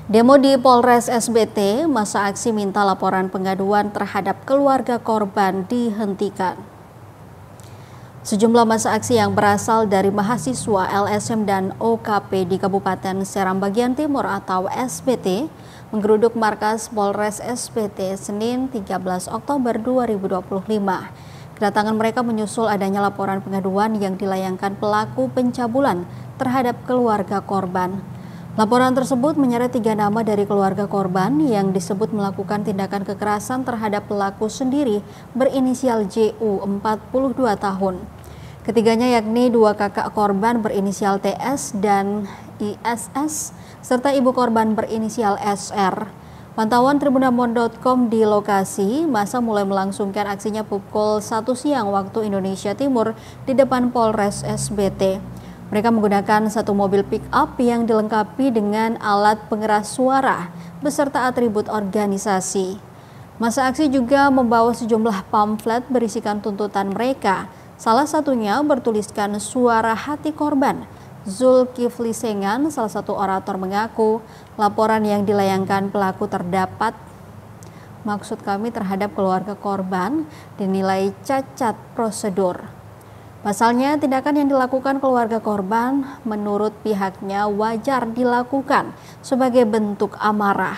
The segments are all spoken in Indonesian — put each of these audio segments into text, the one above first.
Demo di Polres SBT, masa aksi minta laporan pengaduan terhadap keluarga korban dihentikan. Sejumlah masa aksi yang berasal dari mahasiswa LSM dan OKP di Kabupaten Seram Bagian Timur atau SBT menggeruduk markas Polres SBT Senin 13 Oktober 2025. Kedatangan mereka menyusul adanya laporan pengaduan yang dilayangkan pelaku pencabulan terhadap keluarga korban. Laporan tersebut menyeret 3 nama dari keluarga korban yang disebut melakukan tindakan kekerasan terhadap pelaku sendiri berinisial JU 42 tahun. Ketiganya yakni 2 kakak korban berinisial TS dan ISS serta ibu korban berinisial SR. Pantauan tribunambon.com di lokasi, masa mulai melangsungkan aksinya pukul 1 siang waktu Indonesia Timur di depan Polres SBT. Mereka menggunakan satu mobil pick-up yang dilengkapi dengan alat pengeras suara beserta atribut organisasi. Masa aksi juga membawa sejumlah pamflet berisikan tuntutan mereka. Salah satunya bertuliskan suara hati korban. Zulkifli Sengan, salah satu orator, mengaku laporan yang dilayangkan pelaku terdapat maksud kami terhadap keluarga korban dinilai cacat prosedur. Pasalnya, tindakan yang dilakukan keluarga korban menurut pihaknya wajar dilakukan sebagai bentuk amarah.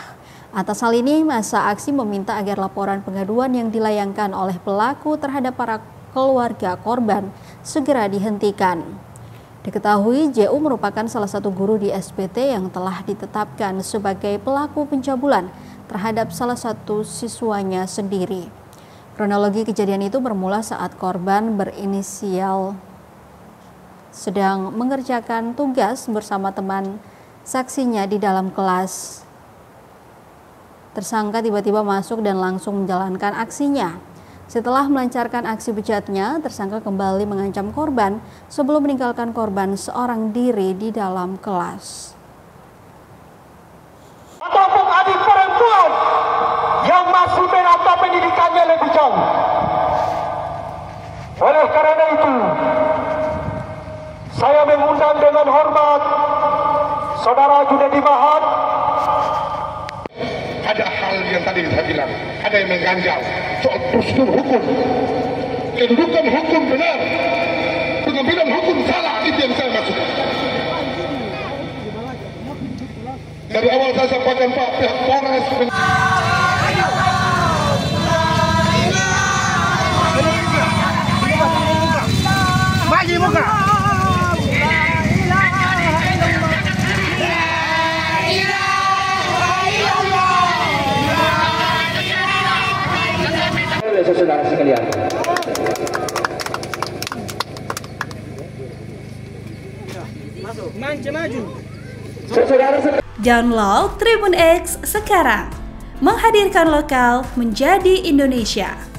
Atas hal ini, masa aksi meminta agar laporan pengaduan yang dilayangkan oleh pelaku terhadap para keluarga korban segera dihentikan. Diketahui JU merupakan salah satu guru di SBT yang telah ditetapkan sebagai pelaku pencabulan terhadap salah satu siswanya sendiri. Kronologi kejadian itu bermula saat korban berinisial sedang mengerjakan tugas bersama teman saksinya di dalam kelas. Tersangka tiba-tiba masuk dan langsung menjalankan aksinya. Setelah melancarkan aksi bejatnya, tersangka kembali mengancam korban sebelum meninggalkan korban seorang diri di dalam kelas. Ataupun adik perempuan yang masih menata pendidikannya lebih jauh. Oleh karena itu, saya mengundang dengan hormat Saudara Junedi Mahat. Ada hal yang tadi saya bilang, ada yang mengganjal soal prosedur hukum. Kedudukan hukum benar, pengambilan hukum salah, itu yang saya maksud. Dari awal saya sampaikan Pak, pihak Polres maju muka. Saudara sekalian, maju. Download Tribun X sekarang, menghadirkan lokal menjadi Indonesia.